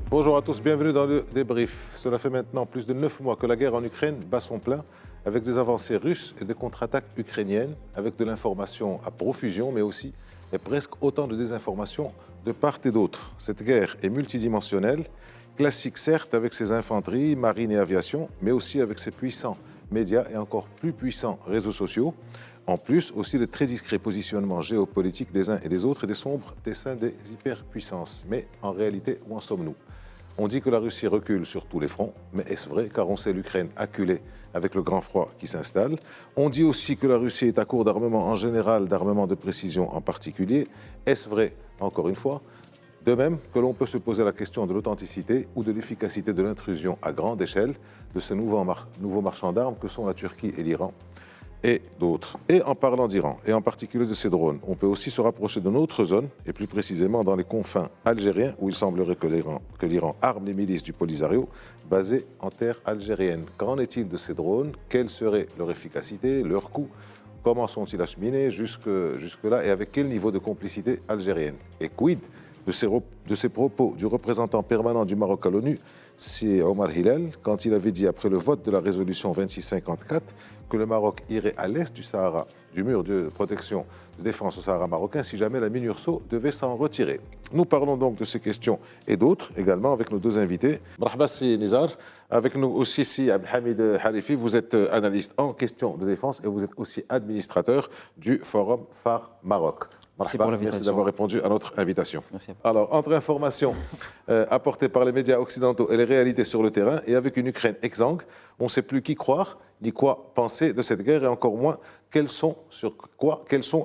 Bonjour à tous, bienvenue dans le débrief. Cela fait maintenant plus de 9 mois que la guerre en Ukraine bat son plein, avec des avancées russes et des contre-attaques ukrainiennes, avec de l'information à profusion, mais aussi et presque autant de désinformation de part et d'autre. Cette guerre est multidimensionnelle, classique certes avec ses infanteries, marines et aviation, mais aussi avec ses puissants médias et encore plus puissants réseaux sociaux. En plus, aussi des très discrets positionnements géopolitiques des uns et des autres et des sombres dessins des hyperpuissances. Mais en réalité, où en sommes-nous ? On dit que la Russie recule sur tous les fronts, mais est-ce vrai? Car on sait l'Ukraine acculée avec le grand froid qui s'installe. On dit aussi que la Russie est à court d'armement en général, d'armement de précision en particulier. Est-ce vrai? Encore une fois. De même que l'on peut se poser la question de l'authenticité ou de l'efficacité de l'intrusion à grande échelle de ces nouveaux marchands d'armes que sont la Turquie et l'Iran et d'autres. Et en parlant d'Iran, et en particulier de ces drones, on peut aussi se rapprocher de notre zone, et plus précisément dans les confins algériens, où il semblerait que l'Iran arme les milices du Polisario, basées en terre algérienne. Qu'en est-il de ces drones? Quelle serait leur efficacité, leur coût? Comment sont-ils acheminés jusque-là, et avec quel niveau de complicité algérienne? Et quid de ces propos du représentant permanent du Maroc à l'ONU, c'est Omar Hillel, quand il avait dit après le vote de la résolution 2654 que le Maroc irait à l'est du Sahara, du mur de protection de défense au Sahara marocain, si jamais la MINURSO devait s'en retirer. Nous parlons donc de ces questions et d'autres également avec nos deux invités. Marhaba si Nizar, avec nous aussi si Abdelhamid Harifi, vous êtes analyste en questions de défense et vous êtes aussi administrateur du Forum Phare Maroc. Merci d'avoir répondu à notre invitation. Alors, entre informations apportées par les médias occidentaux et les réalités sur le terrain, et avec une Ukraine exsangue, on ne sait plus qui croire, ni quoi penser de cette guerre, et encore moins quels sont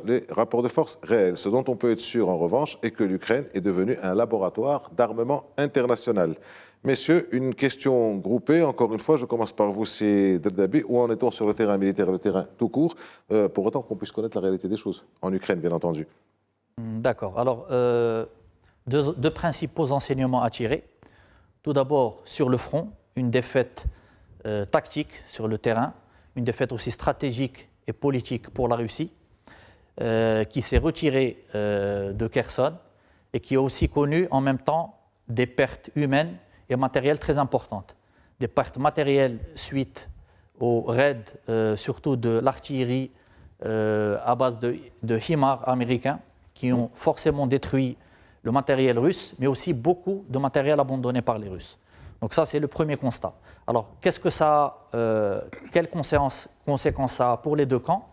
les rapports de force réels. Ce dont on peut être sûr, en revanche, est que l'Ukraine est devenue un laboratoire d'armement international. Messieurs, une question groupée. Encore une fois, je commence par vous, c'est Derdabi. Où en est-on sur le terrain militaire et le terrain tout court, pour autant qu'on puisse connaître la réalité des choses, en Ukraine, bien entendu? D'accord. Alors, deux principaux enseignements à tirer. Tout d'abord, sur le front, une défaite tactique sur le terrain, une défaite aussi stratégique et politique pour la Russie, qui s'est retirée de Kherson et qui a aussi connu en même temps des pertes humaines et matérielles très importantes. Des pertes matérielles suite aux raids, surtout de l'artillerie à base de HIMARS américains, qui ont forcément détruit le matériel russe, mais aussi beaucoup de matériel abandonné par les Russes. Donc ça, c'est le premier constat. Alors, quelles conséquences ça a pour les deux camps?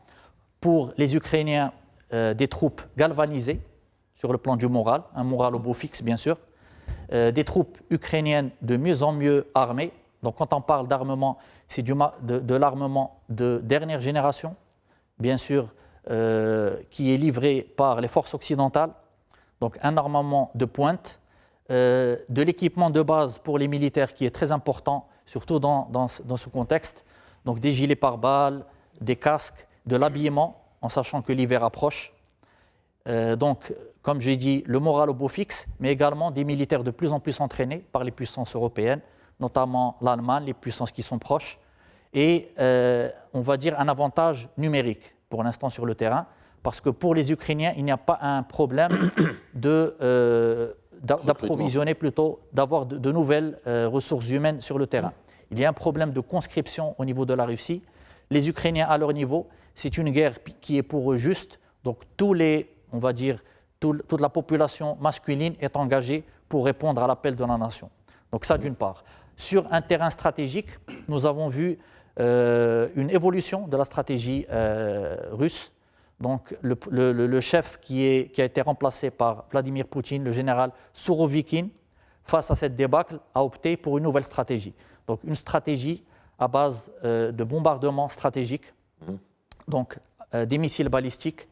Pour les Ukrainiens, des troupes galvanisées sur le plan du moral, un moral au beau fixe, bien sûr, des troupes ukrainiennes de mieux en mieux armées. Donc quand on parle d'armement, c'est de l'armement de dernière génération, bien sûr, qui est livré par les forces occidentales, donc un armement de pointe, de l'équipement de base pour les militaires qui est très important, surtout dans ce contexte, donc des gilets pare-balles, des casques, de l'habillement, en sachant que l'hiver approche. Donc, comme j'ai dit, le moral au beau fixe, mais également des militaires de plus en plus entraînés par les puissances européennes, notamment l'Allemagne, les puissances qui sont proches, et on va dire un avantage numérique pour l'instant sur le terrain, parce que pour les Ukrainiens, il n'y a pas un problème d'approvisionner plutôt, d'avoir de nouvelles ressources humaines sur le terrain. Il y a un problème de conscription au niveau de la Russie. Les Ukrainiens, à leur niveau, c'est une guerre qui est pour eux juste, donc toute la population masculine est engagée pour répondre à l'appel de la nation. Donc ça, d'une part. Sur un terrain stratégique, nous avons vu une évolution de la stratégie russe. Donc le chef qui a été remplacé par Vladimir Poutine, le général Sourovikine, face à cette débâcle, a opté pour une nouvelle stratégie. Donc une stratégie à base de bombardements stratégiques, donc des missiles balistiques,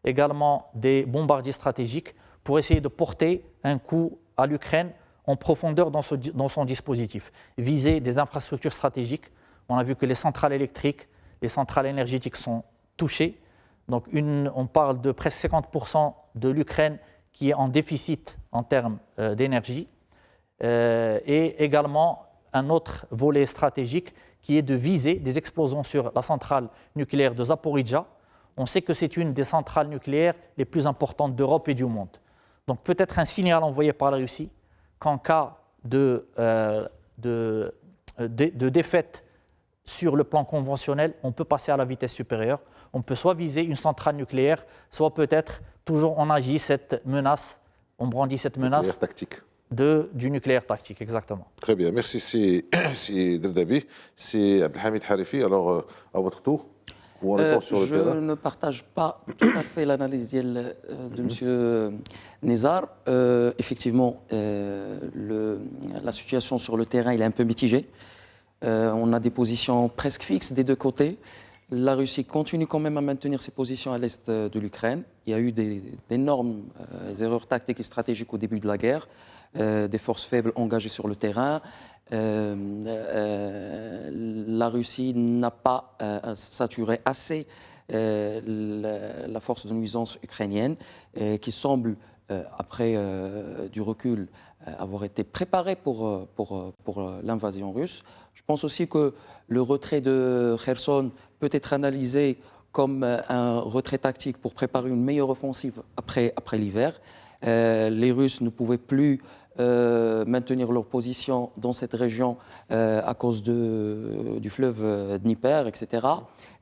également des bombardiers stratégiques, pour essayer de porter un coup à l'Ukraine en profondeur dans son dispositif. Viser des infrastructures stratégiques. On a vu que les centrales électriques, les centrales énergétiques sont touchées. Donc on parle de presque 50% de l'Ukraine qui est en déficit en termes d'énergie. Et également un autre volet stratégique qui est de viser des explosions sur la centrale nucléaire de Zaporijia. On sait que c'est une des centrales nucléaires les plus importantes d'Europe et du monde. Donc peut-être un signal envoyé par la Russie qu'en cas de défaite sur le plan conventionnel, on peut passer à la vitesse supérieure. On peut soit viser une centrale nucléaire, soit peut-être toujours on agit cette menace, on brandit cette menace Nucléaire tactique. du nucléaire tactique, exactement. Très bien, merci. C'est Derdabi, c'est Abdelhamid Harifi. Alors, à votre tour, où en est-on sur le terrain? Je ne partage pas tout à fait l'analyse de M. Nézar. Effectivement, la situation sur le terrain il est un peu mitigée. On a des positions presque fixes des deux côtés. La Russie continue quand même à maintenir ses positions à l'est de l'Ukraine. Il y a eu d'énormes erreurs tactiques et stratégiques au début de la guerre, des forces faibles engagées sur le terrain. La Russie n'a pas saturé assez la force de nuisance ukrainienne, qui semble, après du recul, avoir été préparée pour l'invasion russe. Je pense aussi que le retrait de Kherson peut être analysé comme un retrait tactique pour préparer une meilleure offensive après l'hiver. Les Russes ne pouvaient plus maintenir leur position dans cette région à cause du fleuve Dnieper, etc.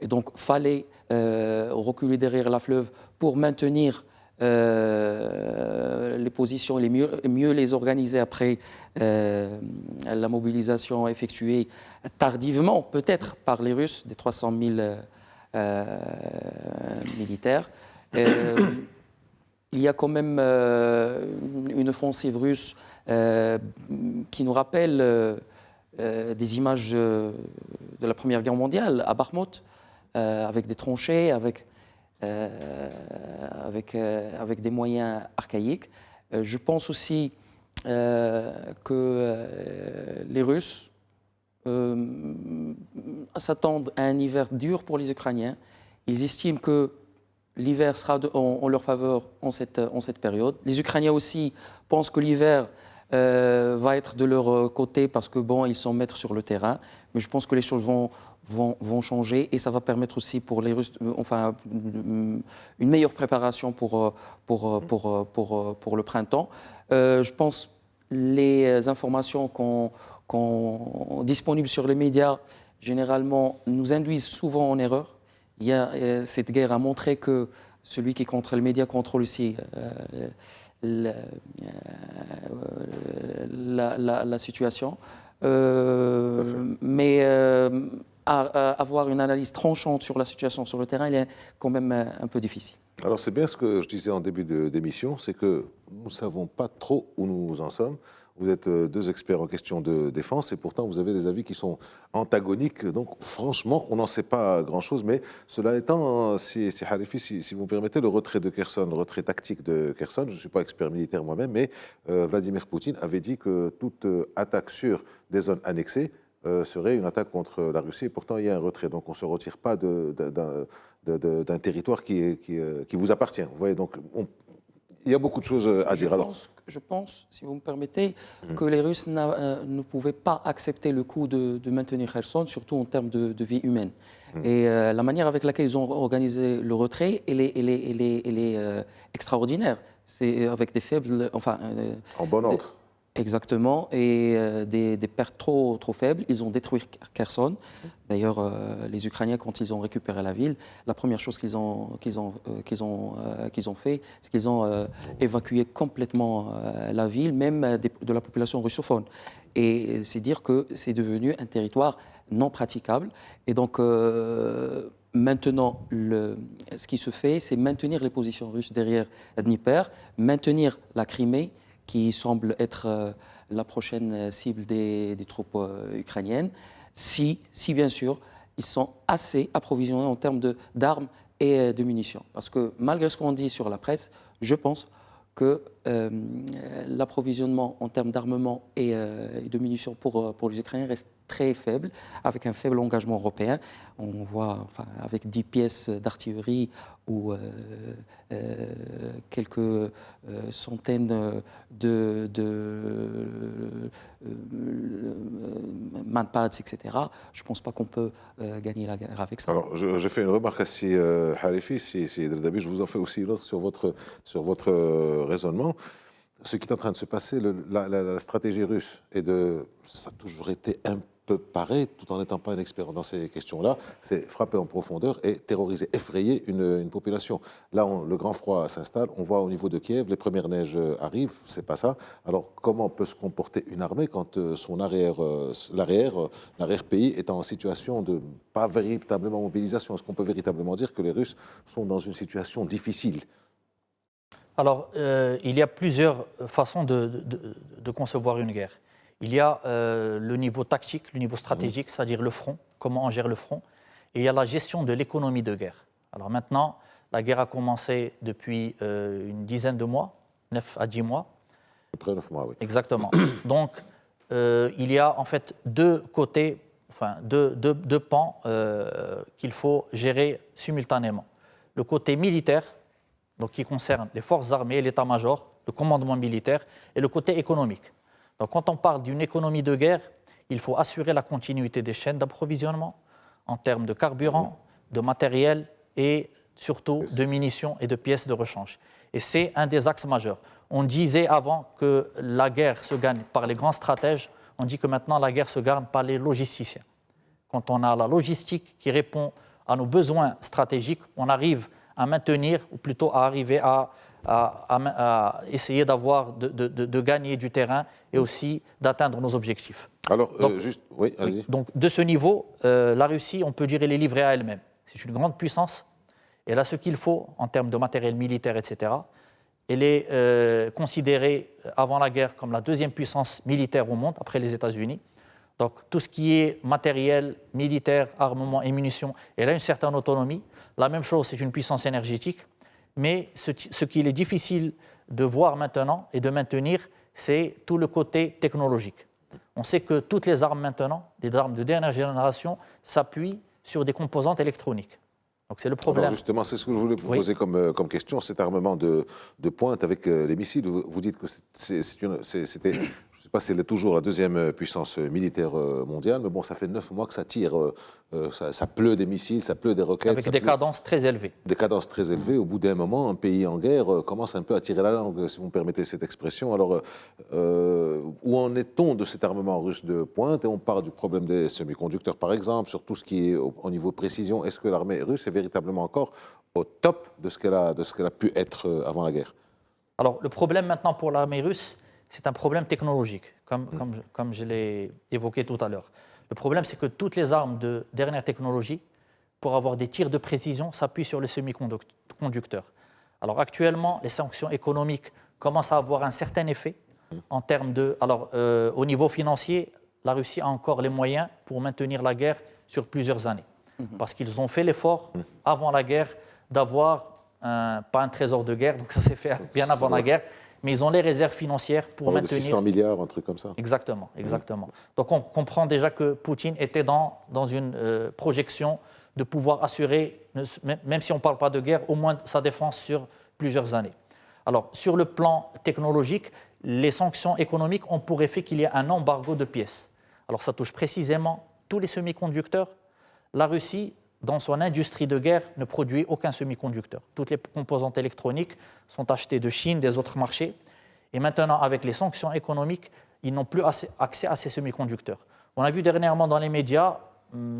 Et donc, fallait reculer derrière la fleuve pour maintenir les positions et mieux les organiser après la mobilisation effectuée tardivement, peut-être par les Russes, des 300 000 militaires. Il y a quand même une offensive russe qui nous rappelle des images de la Première Guerre mondiale à Bakhmut, avec des tranchées, avec des moyens archaïques. Je pense aussi que les Russes s'attendent à un hiver dur pour les Ukrainiens. Ils estiment que l'hiver sera en leur faveur en cette période. Les Ukrainiens aussi pensent que l'hiver va être de leur côté parce que ils sont maîtres sur le terrain. Mais je pense que les choses vont changer et ça va permettre aussi pour les Russes, une meilleure préparation pour le printemps. Je pense les informations disponibles sur les médias généralement nous induisent souvent en erreur. Cette guerre a montré que celui qui contrôle les médias contrôle aussi la situation. Mais avoir une analyse tranchante sur la situation sur le terrain, il est quand même un peu difficile. Alors c'est bien ce que je disais en début d'émission, c'est que nous ne savons pas trop où nous en sommes. Vous êtes deux experts en question de défense et pourtant vous avez des avis qui sont antagoniques. Donc franchement, on n'en sait pas grand-chose. Mais cela étant, si Harifi, si vous me permettez, le retrait de Kherson, le retrait tactique de Kherson, je ne suis pas expert militaire moi-même, mais Vladimir Poutine avait dit que toute attaque sur des zones annexées serait une attaque contre la Russie. Et pourtant, il y a un retrait. Donc on ne se retire pas d'un territoire qui vous appartient. Vous voyez, donc il y a beaucoup de choses à dire. Je pense, si vous me permettez, que les Russes ne pouvaient pas accepter le coup de maintenir Kherson, surtout en termes de vie humaine. Et la manière avec laquelle ils ont organisé le retrait, elle est extraordinaire. C'est avec des faibles... en bon ordre. Exactement, et des pertes trop faibles. Ils ont détruit Kherson. D'ailleurs, les Ukrainiens, quand ils ont récupéré la ville, la première chose qu'ils ont fait, c'est qu'ils ont évacué complètement la ville, même de la population russophone. Et c'est dire que c'est devenu un territoire non praticable. Et donc, maintenant, ce qui se fait, c'est maintenir les positions russes derrière Dnieper, maintenir la Crimée, qui semble être la prochaine cible des troupes ukrainiennes, si bien sûr ils sont assez approvisionnés en termes d'armes et de munitions. Parce que malgré ce qu'on dit sur la presse, je pense que l'approvisionnement en termes d'armement et de munitions pour les Ukrainiens reste très faible, avec un faible engagement européen. On voit avec 10 pièces d'artillerie ou quelques centaines de manpads, etc. Je ne pense pas qu'on peut gagner la guerre avec ça. Alors, je fais une remarque à Harifi, c'est Derdabi, je vous en fais aussi une autre sur votre raisonnement. ce qui est en train de se passer, la stratégie russe, ça a toujours été un peu pareil, tout en n'étant pas un expert dans ces questions-là, c'est frapper en profondeur et terroriser, effrayer une population. Là, le grand froid s'installe, on voit au niveau de Kiev, les premières neiges arrivent, c'est pas ça. Alors, comment peut se comporter une armée quand son l'arrière-pays est en situation de pas véritablement mobilisation? Est-ce qu'on peut véritablement dire que les Russes sont dans une situation difficile? Alors, il y a plusieurs façons de concevoir une guerre. Il y a le niveau tactique, le niveau stratégique, c'est-à-dire le front, comment on gère le front, et il y a la gestion de l'économie de guerre. Alors maintenant, la guerre a commencé depuis une dizaine de mois, 9 à 10 mois. À peu près 9 mois, oui. Exactement. Donc, il y a en fait deux côtés, enfin deux pans qu'il faut gérer simultanément. Le côté militaire, donc qui concerne les forces armées, l'état-major, le commandement militaire, et le côté économique. Donc, quand on parle d'une économie de guerre, il faut assurer la continuité des chaînes d'approvisionnement en termes de carburant, de matériel et surtout de munitions et de pièces de rechange. Et c'est un des axes majeurs. On disait avant que la guerre se gagne par les grands stratèges, on dit que maintenant la guerre se gagne par les logisticiens. Quand on a la logistique qui répond à nos besoins stratégiques, on arrive à maintenir, ou plutôt à arriver à essayer de gagner du terrain et aussi d'atteindre nos objectifs. Alors, oui, allez-y. Donc, de ce niveau, la Russie, on peut dire, elle est livrée à elle-même. C'est une grande puissance. Elle a ce qu'il faut en termes de matériel militaire, etc. Elle est considérée, avant la guerre, comme la deuxième puissance militaire au monde, après les États-Unis. Donc, tout ce qui est matériel, militaire, armement et munitions, elle a une certaine autonomie. La même chose, c'est une puissance énergétique. Mais ce qu'il est difficile de voir maintenant et de maintenir, c'est tout le côté technologique. On sait que toutes les armes maintenant, les armes de dernière génération, s'appuient sur des composantes électroniques. Donc c'est le problème. Alors justement, c'est ce que je voulais vous poser comme question, cet armement de pointe avec les missiles. Vous dites que c'était, je ne sais pas si c'est toujours la deuxième puissance militaire mondiale, mais bon, ça fait 9 mois que ça tire, ça pleut des missiles, ça pleut des roquettes. Avec des cadences très élevées. Des cadences très élevées. Au bout d'un moment, un pays en guerre commence un peu à tirer la langue, si vous me permettez cette expression. Alors, où en est-on de cet armement russe de pointe? Et on parle du problème des semi-conducteurs, par exemple, sur tout ce qui est au niveau précision. Est-ce que l'armée russe est véritablement encore au top de ce qu'elle a pu être avant la guerre? Alors, le problème maintenant pour l'armée russe, c'est un problème technologique, comme je l'ai évoqué tout à l'heure. Le problème, c'est que toutes les armes de dernière technologie, pour avoir des tirs de précision, s'appuient sur les semi-conducteurs. Alors actuellement, les sanctions économiques commencent à avoir un certain effet en termes de... Alors, au niveau financier, la Russie a encore les moyens pour maintenir la guerre sur plusieurs années. Parce qu'ils ont fait l'effort, avant la guerre, d'avoir, pas un trésor de guerre, donc ça s'est fait bien avant la guerre, mais ils ont les réserves financières pour maintenir... 600 milliards, un truc comme ça. Exactement. Donc on comprend déjà que Poutine était dans une projection de pouvoir assurer, même si on ne parle pas de guerre, au moins sa défense sur plusieurs années. Alors, sur le plan technologique, les sanctions économiques ont pour effet qu'il y ait un embargo de pièces. Alors ça touche précisément tous les semi-conducteurs. La Russie, dans son industrie de guerre, ne produit aucun semi-conducteur. Toutes les composantes électroniques sont achetées de Chine, des autres marchés. Et maintenant, avec les sanctions économiques, ils n'ont plus accès à ces semi-conducteurs. On a vu dernièrement dans les médias,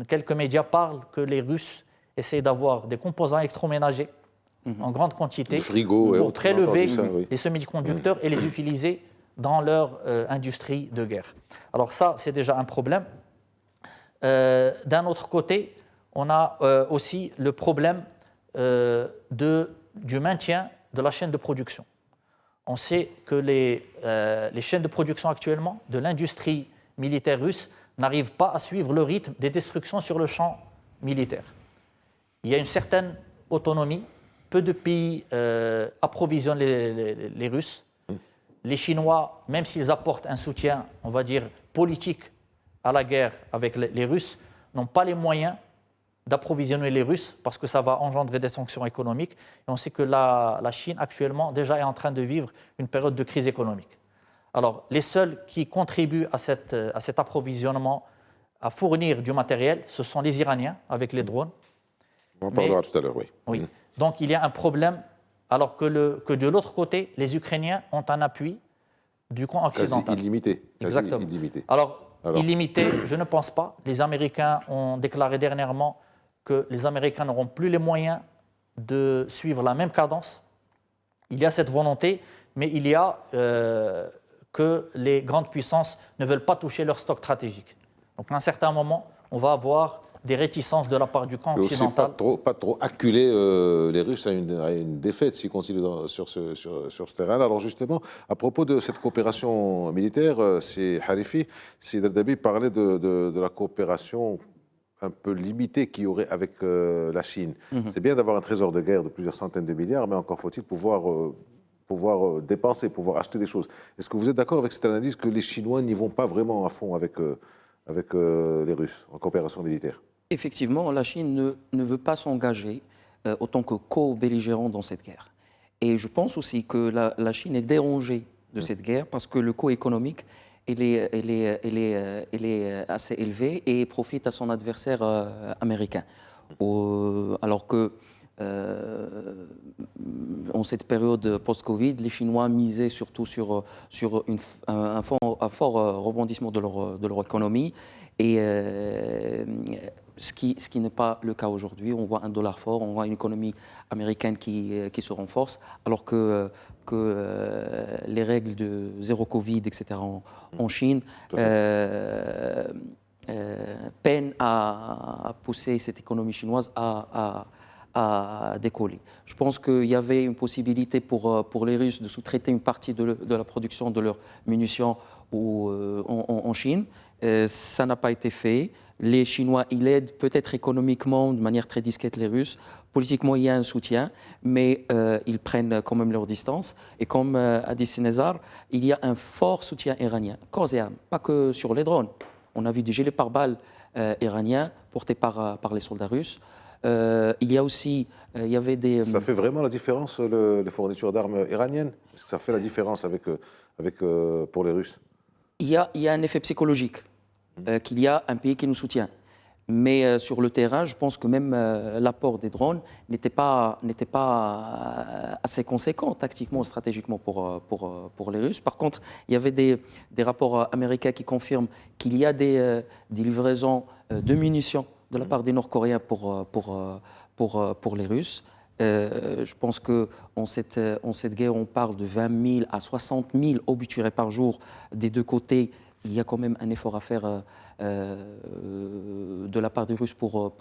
quelques médias parlent que les Russes essayent d'avoir des composants électroménagers en grande quantité pour prélever les semi-conducteurs et les utiliser dans leur industrie de guerre. Alors ça, c'est déjà un problème. D'un autre côté, on a aussi le problème du maintien de la chaîne de production. On sait que les chaînes de production actuellement de l'industrie militaire russe n'arrivent pas à suivre le rythme des destructions sur le champ militaire. Il y a une certaine autonomie. Peu de pays approvisionnent les Russes. Les Chinois, même s'ils apportent un soutien, on va dire, politique à la guerre avec les Russes, n'ont pas les moyens d'approvisionner les Russes parce que ça va engendrer des sanctions économiques. Et on sait que la Chine, actuellement, déjà est en train de vivre une période de crise économique. Alors, les seuls qui contribuent à cet approvisionnement, à fournir du matériel, ce sont les Iraniens avec les drones. On en parlera tout à l'heure, oui. Donc, il y a un problème, alors que de l'autre côté, les Ukrainiens ont un appui du camp occidental. Quasi illimité. Exactement. Illimité. Alors, illimité, je ne pense pas. Les Américains ont déclaré dernièrement que les Américains n'auront plus les moyens de suivre la même cadence. Il y a cette volonté, mais il y a que les grandes puissances ne veulent pas toucher leur stock stratégique. Donc, à un certain moment, on va avoir des réticences de la part du camp occidental. Aussi pas trop acculer les Russes à une défaite s'ils continuent sur ce terrain-là. Alors justement, à propos de cette coopération militaire, c'est Harifi, c'est Dardabi parlait de la coopération un peu limitée qu'il y aurait avec la Chine. C'est bien d'avoir un trésor de guerre de plusieurs centaines de milliards, mais encore faut-il pouvoir dépenser, pouvoir acheter des choses. Est-ce que vous êtes d'accord avec cette analyse que les Chinois n'y vont pas vraiment à fond avec les Russes en coopération militaire? Effectivement, la Chine ne veut pas s'engager autant que co-belligérant dans cette guerre. Et je pense aussi que la Chine est dérangée de cette guerre parce que le coût économique il est assez élevé et profite à son adversaire américain. Alors que en cette période post-Covid, les Chinois misaient surtout sur un fort rebondissement de leur économie. Et ce qui n'est pas le cas aujourd'hui. On voit un dollar fort, on voit une économie américaine qui se renforce, alors que les règles de zéro Covid, etc. en Chine peinent à pousser cette économie chinoise à décoller. Je pense qu'il y avait une possibilité pour les Russes de sous-traiter une partie de la production de leurs munitions en Chine. Ça n'a pas été fait. Les Chinois, ils aident peut-être économiquement de manière très discrète les Russes. Politiquement, il y a un soutien, mais ils prennent quand même leur distance. Et comme a dit Cézanne, il y a un fort soutien iranien, corps et âme, pas que sur les drones. On a vu des gilets pare-balles iraniens portés par les soldats russes. Il y a aussi, il y avait des... Ça fait vraiment la différence, les fournitures d'armes iraniennes? Est-ce que ça fait la différence pour les Russes? Il y a un effet psychologique, qu'il y a un pays qui nous soutient. Mais sur le terrain, je pense que même l'apport des drones n'était pas assez conséquent tactiquement, stratégiquement pour les Russes. Par contre, il y avait des rapports américains qui confirment qu'il y a des livraisons de munitions de la part des Nord-Coréens pour les Russes. Je pense qu'en cette guerre, on parle de 20 000 à 60 000 obus par jour des deux côtés. Il y a quand même un effort à faire de la part des Russes pour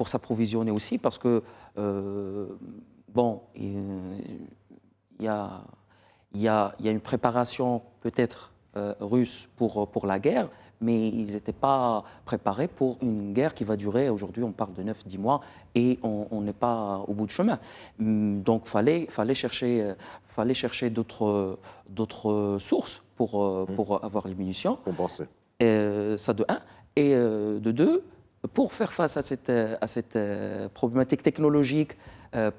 s'approvisionner aussi, parce que, il y a une préparation peut-être russe pour la guerre, mais ils n'étaient pas préparés pour une guerre qui va durer, aujourd'hui on parle de 9-10 mois, et on n'est pas au bout du chemin. Donc il fallait chercher d'autres sources pour avoir les munitions. Compenser. Ça de un. Et de deux, pour faire face à cette problématique technologique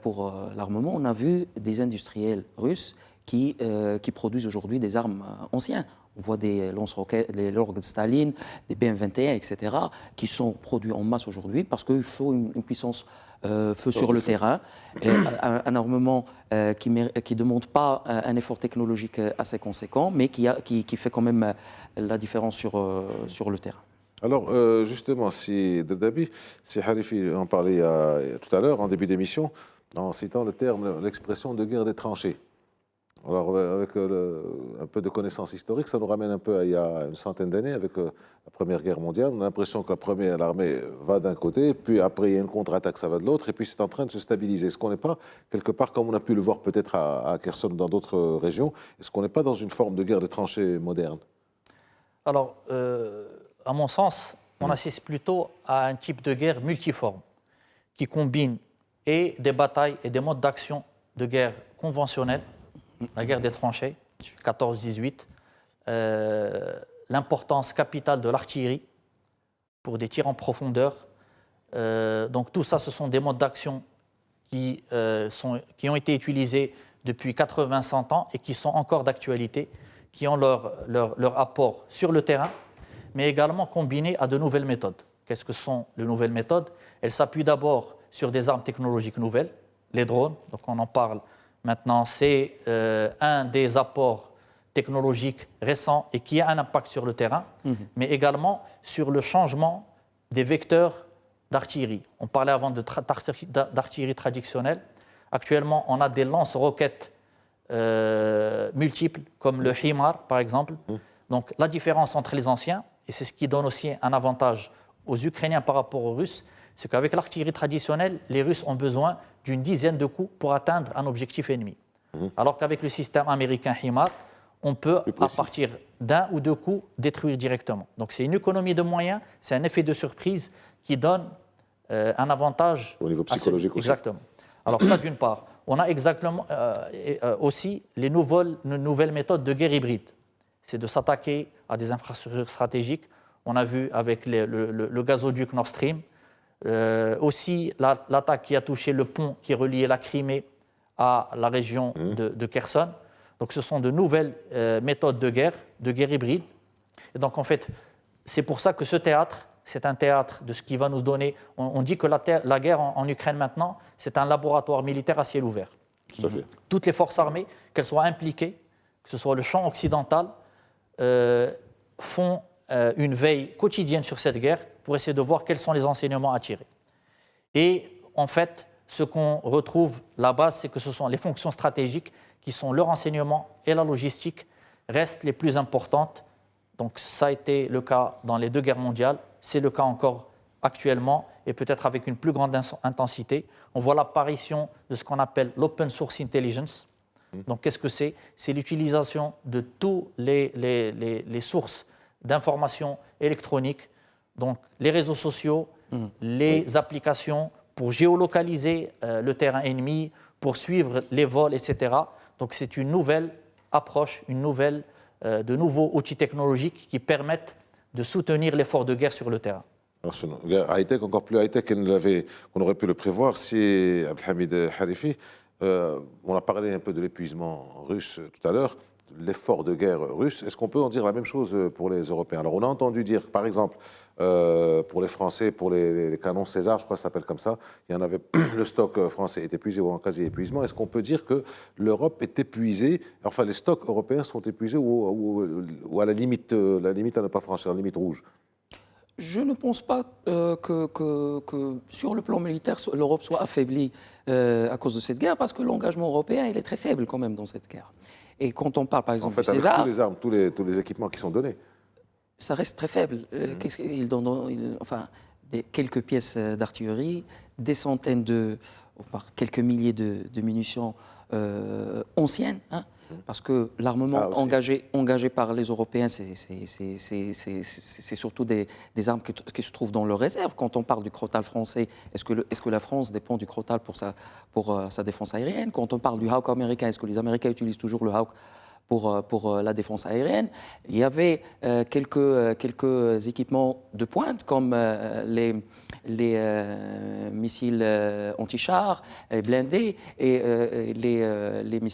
pour l'armement, on a vu des industriels russes qui produisent aujourd'hui des armes anciennes. On voit des lance-roquettes, les Lorg de Staline, des BM-21, etc., qui sont produits en masse aujourd'hui parce qu'il faut une puissance feu sur le terrain, un armement qui ne demande pas un effort technologique assez conséquent, mais qui fait quand même la différence sur le terrain. Alors, justement, si Harifi en parlait tout à l'heure, en début d'émission, en citant l'expression de guerre des tranchées. Alors, avec un peu de connaissances historiques, ça nous ramène un peu à il y a une centaine d'années, avec la Première Guerre mondiale. On a l'impression que l'armée va d'un côté, puis après il y a une contre-attaque, ça va de l'autre, et puis c'est en train de se stabiliser. Est-ce qu'on n'est pas, quelque part, comme on a pu le voir peut-être à Kherson, dans d'autres régions, est-ce qu'on n'est pas dans une forme de guerre des tranchées moderne? Alors, à mon sens, on assiste plutôt à un type de guerre multiforme, qui combine et des batailles et des modes d'action de guerre conventionnels, la guerre des tranchées, 14-18, l'importance capitale de l'artillerie pour des tirs en profondeur. Donc tout ça, ce sont des modes d'action qui ont été utilisés depuis 80-100 ans et qui sont encore d'actualité, qui ont leur apport sur le terrain, mais également combinés à de nouvelles méthodes. Qu'est-ce que sont les nouvelles méthodes? Elles s'appuient d'abord sur des armes technologiques nouvelles, les drones, donc on en parle. Maintenant, c'est un des apports technologique récent et qui a un impact sur le terrain, mais également sur le changement des vecteurs d'artillerie. On parlait avant d'artillerie traditionnelle. Actuellement, on a des lance-roquettes multiples, comme le HIMAR, par exemple. Donc, la différence entre les anciens, et c'est ce qui donne aussi un avantage aux Ukrainiens par rapport aux Russes, c'est qu'avec l'artillerie traditionnelle, les Russes ont besoin d'une dizaine de coups pour atteindre un objectif ennemi. Alors qu'avec le système américain HIMAR, on peut, à partir d'un ou deux coups, détruire directement. Donc c'est une économie de moyens, c'est un effet de surprise qui donne un avantage. Au niveau psychologique aussi. Exactement. Alors ça, d'une part. On a exactement aussi les nouvelles méthodes de guerre hybride. C'est de s'attaquer à des infrastructures stratégiques. On a vu avec le gazoduc Nord Stream. Aussi l'attaque qui a touché le pont qui reliait la Crimée à la région de Kherson. Donc ce sont de nouvelles méthodes de guerre hybride. Et donc en fait, c'est pour ça que ce théâtre, c'est un théâtre de ce qui va nous donner... On dit que la guerre en Ukraine maintenant, c'est un laboratoire militaire à ciel ouvert. Tout à fait. Toutes les forces armées, qu'elles soient impliquées, que ce soit le champ occidental, font une veille quotidienne sur cette guerre pour essayer de voir quels sont les enseignements à tirer. Et en fait, ce qu'on retrouve, la base, c'est que ce sont les fonctions stratégiques qui sont le renseignement et la logistique restent les plus importantes. Donc ça a été le cas dans les deux guerres mondiales, c'est le cas encore actuellement et peut-être avec une plus grande intensité. On voit l'apparition de ce qu'on appelle l'open source intelligence. Donc qu'est-ce que c'est? C'est l'utilisation de tous les sources d'informations électroniques, donc les réseaux sociaux, les applications pour géolocaliser le terrain ennemi, pour suivre les vols, etc. Donc c'est une nouvelle approche, de nouveaux outils technologiques qui permettent de soutenir l'effort de guerre sur le terrain. Alors, c'est une guerre high-tech, encore plus high-tech qu'on aurait pu le prévoir si Abdelhamid Harifi, on a parlé un peu de l'épuisement russe tout à l'heure, l'effort de guerre russe. Est-ce qu'on peut en dire la même chose pour les Européens? Alors on a entendu dire, par exemple, pour les Français, pour les canons César, je crois que ça s'appelle comme ça, il y en avait, le stock français est épuisé ou en quasi-épuisement. Est-ce qu'on peut dire que l'Europe est épuisée, enfin les stocks européens sont épuisés ou à la limite à ne pas franchir, la limite rouge? Je ne pense pas que sur le plan militaire, l'Europe soit affaiblie à cause de cette guerre, parce que l'engagement européen, il est très faible quand même dans cette guerre. Et quand on parle par exemple en fait, du César, avec tous les armes, tous les équipements qui sont donnés, ça reste très faible. Quelques pièces d'artillerie, des centaines quelques milliers de munitions anciennes, hein, parce que l'armement engagé par les Européens, c'est surtout des armes qui se trouvent dans leur réserve. Quand on parle du Crotale français, est-ce que la France dépend du Crotale pour sa défense aérienne? Quand on parle du Hawk américain, est-ce que les Américains utilisent toujours le Hawk pour la défense aérienne? Il y avait quelques équipements de pointe comme les missiles anti-chars blindés et les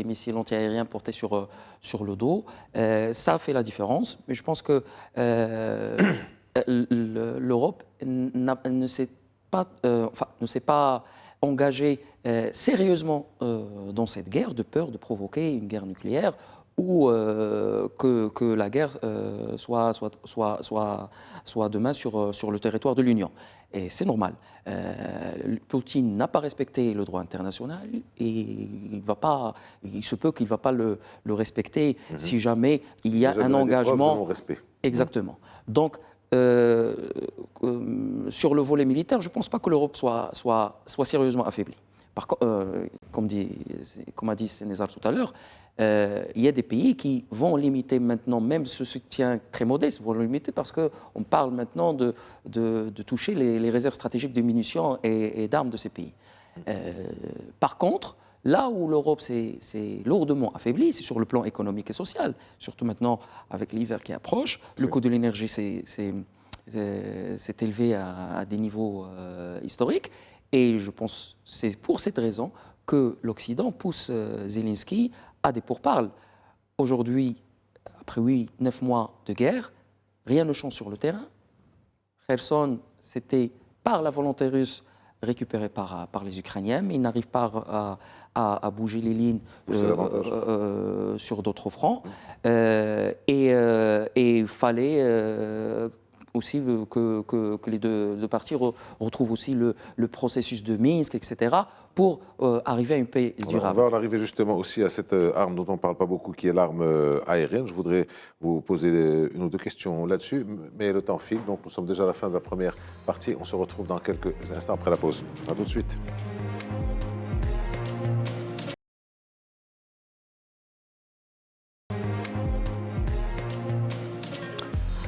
missiles anti-aériens portés sur le dos. Ça fait la différence, mais je pense que l'Europe ne s'est pas engagée sérieusement dans cette guerre, de peur de provoquer une guerre nucléaire ou que la guerre soit demain sur le territoire de l'Union. Et c'est normal. Poutine n'a pas respecté le droit international et il se peut qu'il ne va pas le respecter si jamais il y a un engagement. Exactement. Donc, sur le volet militaire, je ne pense pas que l'Europe soit sérieusement affaiblie. Par contre, comme a dit Sénézar tout à l'heure, il y a des pays qui vont limiter maintenant, même ce soutien très modeste, vont le limiter parce qu'on parle maintenant de toucher les réserves stratégiques de munitions et d'armes de ces pays. Par contre, là où l'Europe s'est lourdement affaiblie, c'est sur le plan économique et social, surtout maintenant avec l'hiver qui approche. Le coût de l'énergie s'est élevé à des niveaux historiques. Et je pense que c'est pour cette raison que l'Occident pousse Zelensky à des pourparlers. Aujourd'hui, après 9 mois de guerre, rien ne change sur le terrain. Kherson, c'était par la volonté russe récupérés par les Ukrainiens, mais ils n'arrivent pas à bouger les lignes sur d'autres fronts. Et il fallait aussi que les deux parties retrouvent aussi le processus de Minsk, etc., pour arriver à une paix durable. On va en arriver justement aussi à cette arme dont on ne parle pas beaucoup, qui est l'arme aérienne. Je voudrais vous poser une ou deux questions là-dessus, mais le temps file, donc nous sommes déjà à la fin de la première partie. On se retrouve dans quelques instants après la pause. À tout de suite.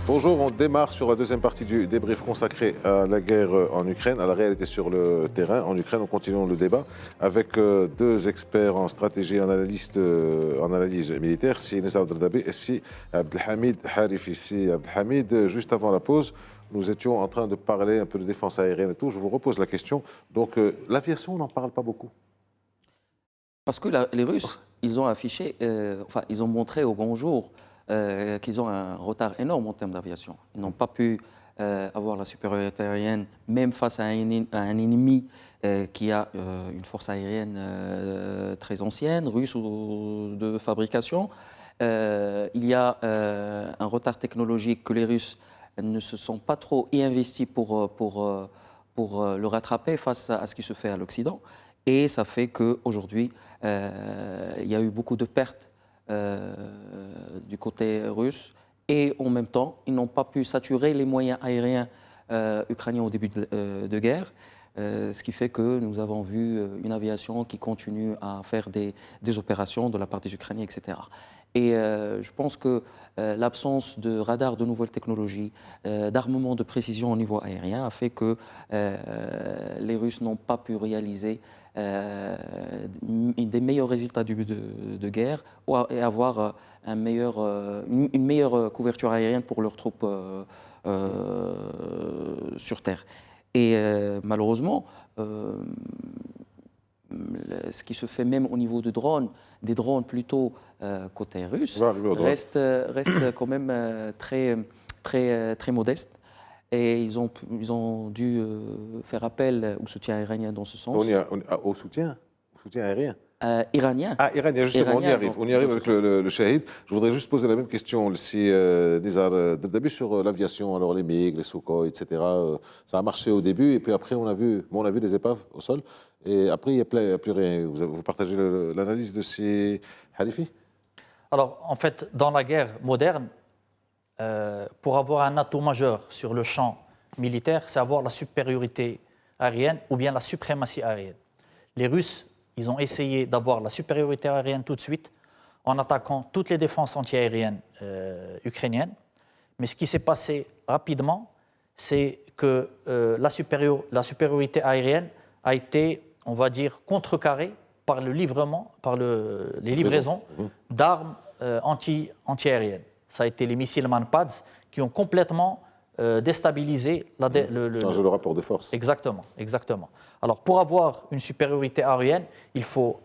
Bonjour, on démarre sur la deuxième partie du débrief consacré à la guerre en Ukraine, à la réalité sur le terrain en Ukraine. On continue le débat avec deux experts en stratégie et en analyse militaire, si Nizar Dardabi et si Abdelhamid Harifi. Si Abdelhamid, juste avant la pause, nous étions en train de parler un peu de défense aérienne et tout. Je vous repose la question. Donc l'aviation, on n'en parle pas beaucoup. Parce que les Russes, ils ont affiché, ils ont montré au grand jour qu'ils ont un retard énorme en termes d'aviation. Ils n'ont pas pu avoir la supériorité aérienne, même face à un ennemi qui a une force aérienne très ancienne, russe ou de fabrication. Il y a un retard technologique que les Russes ne se sont pas trop investis pour le rattraper face à ce qui se fait à l'Occident. Et ça fait qu'aujourd'hui, il y a eu beaucoup de pertes du côté russe, et en même temps, ils n'ont pas pu saturer les moyens aériens ukrainiens au début de guerre, ce qui fait que nous avons vu une aviation qui continue à faire des opérations de la part des Ukrainiens, etc. Et je pense que l'absence de radars de nouvelles technologies, d'armement de précision au niveau aérien a fait que les Russes n'ont pas pu réaliser des meilleurs résultats du but de guerre et avoir une meilleure couverture aérienne pour leurs troupes sur terre. Et malheureusement, ce qui se fait même au niveau de drones, des drones plutôt côté russe, reste quand même très modeste. Et ils ont dû faire appel au soutien aérien dans ce sens. Au soutien aérien iranien. Ah, iranien, justement, iranien, on y arrive avec le Shahid. Je voudrais juste poser la même question aussi, Nizar Dardabi, sur l'aviation, alors les MiG, les Sukhoi, etc. Ça a marché au début, et puis après, on a vu des épaves au sol, et après, il n'y a plus rien. Vous partagez l'analyse de ces Harifi? Alors, en fait, dans la guerre moderne, pour avoir un atout majeur sur le champ militaire, c'est avoir la supériorité aérienne ou bien la suprématie aérienne. Les Russes, ils ont essayé d'avoir la supériorité aérienne tout de suite en attaquant toutes les défenses antiaériennes ukrainiennes. Mais ce qui s'est passé rapidement, c'est que la supériorité aérienne a été, on va dire, contrecarrée par les livraisons d'armes antiaériennes. Ça a été les missiles Manpads qui ont complètement déstabilisé changer le rapport de force. Exactement. Alors, pour avoir une supériorité aérienne, il faut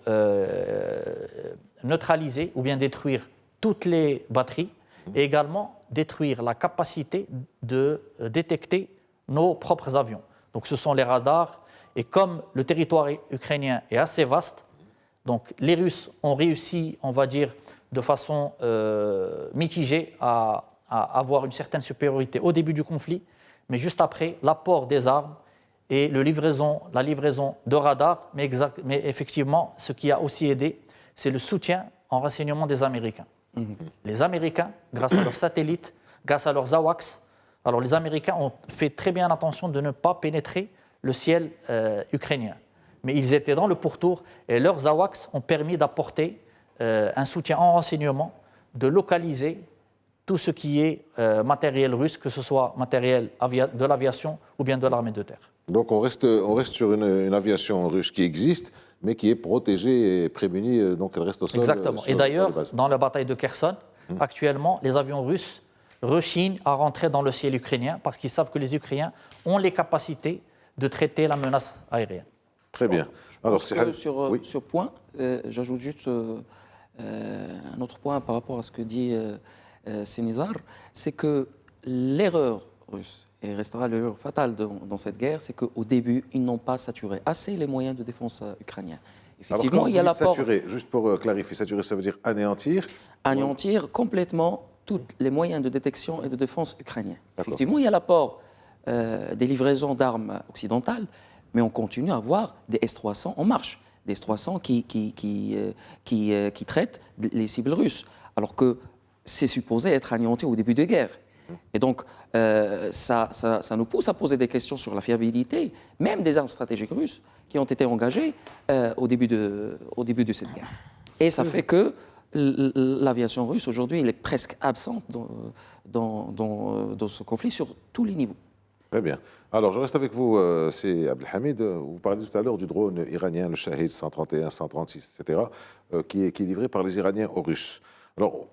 neutraliser ou bien détruire toutes les batteries et également détruire la capacité de détecter nos propres avions. Donc, ce sont les radars. Et comme le territoire ukrainien est assez vaste, donc les Russes ont réussi, on va dire, de façon mitigée à avoir une certaine supériorité au début du conflit, mais juste après, l'apport des armes et la livraison de radars, mais effectivement, ce qui a aussi aidé, c'est le soutien en renseignement des Américains. Les Américains, grâce à leurs satellites, grâce à leurs AWACS, alors les Américains ont fait très bien attention de ne pas pénétrer le ciel ukrainien. Mais ils étaient dans le pourtour et leurs AWACS ont permis d'apporter un soutien en renseignement, de localiser tout ce qui est matériel russe, que ce soit matériel de l'aviation ou bien de l'armée de terre. Donc on reste sur une aviation russe qui existe, mais qui est protégée et prémunie, donc elle reste au sol. Exactement. Et d'ailleurs, dans la bataille de Kherson, actuellement, les avions russes rechignent à rentrer dans le ciel ukrainien parce qu'ils savent que les Ukrainiens ont les capacités de traiter la menace aérienne. Très bien. Alors, sur ce point, j'ajoute juste un autre point par rapport à ce que dit Nizar, c'est que l'erreur russe et restera l'erreur fatale dans cette guerre, c'est qu'au début, ils n'ont pas saturé assez les moyens de défense ukrainiens. Effectivement, alors, il y a l'apport. Saturer, juste pour clarifier, saturer, ça veut dire anéantir. Anéantir complètement tous les moyens de détection et de défense ukrainiens. Effectivement, il y a l'apport des livraisons d'armes occidentales, mais on continue à avoir des S-300 en marche, des S-300 qui traitent les cibles russes, alors que c'est supposé être anéanti au début de guerre. Et donc, ça nous pousse à poser des questions sur la fiabilité, même des armes stratégiques russes qui ont été engagées au début de cette guerre. Et ça fait que l'aviation russe, aujourd'hui, elle est presque absente dans ce conflit sur tous les niveaux. Très bien. Alors, je reste avec vous, c'est Abdelhamid. Vous parliez tout à l'heure du drone iranien, le Shahid 131, 136, etc., qui est livré par les Iraniens aux Russes. Alors,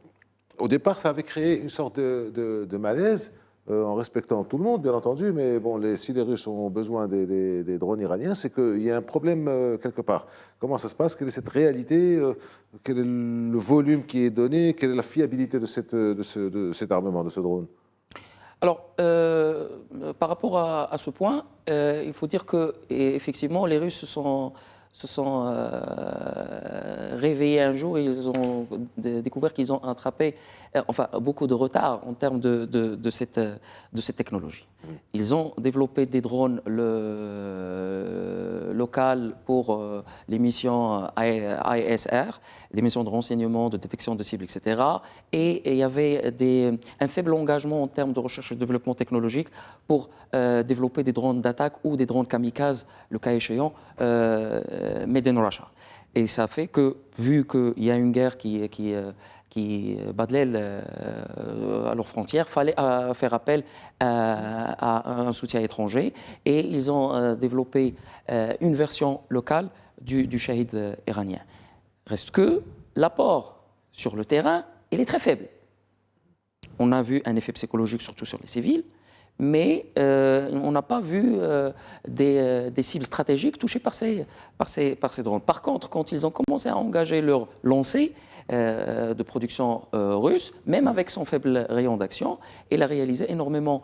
au départ, ça avait créé une sorte de malaise, en respectant tout le monde, bien entendu, mais bon, si les Russes ont besoin des drones iraniens, c'est qu'il y a un problème quelque part. Comment ça se passe? Quelle est cette réalité? Quel est le volume qui est donné? Quelle est la fiabilité de cet armement, de ce drone? Alors, par rapport à ce point, il faut dire que, effectivement, les Russes se sont réveillés un jour et ils ont découvert qu'ils ont attrapé beaucoup de retard en termes de cette technologie. Ils ont développé des drones locales pour les missions ISR, des missions de renseignement, de détection de cibles, etc. Et il y avait un faible engagement en termes de recherche et développement technologique pour développer des drones d'attaque ou des drones kamikazes, le cas échéant, made in Russia. Et ça fait que, vu qu'il y a une guerre qui bat de l'aile à leurs frontières, il fallait faire appel à un soutien étranger. Et ils ont développé une version locale du Shahid iranien. Reste que l'apport sur le terrain, il est très faible. On a vu un effet psychologique surtout sur les civils, mais on n'a pas vu des cibles stratégiques touchées par ces drones. Par contre, quand ils ont commencé à engager leur lancée de production russe, même avec son faible rayon d'action, il a réalisé énormément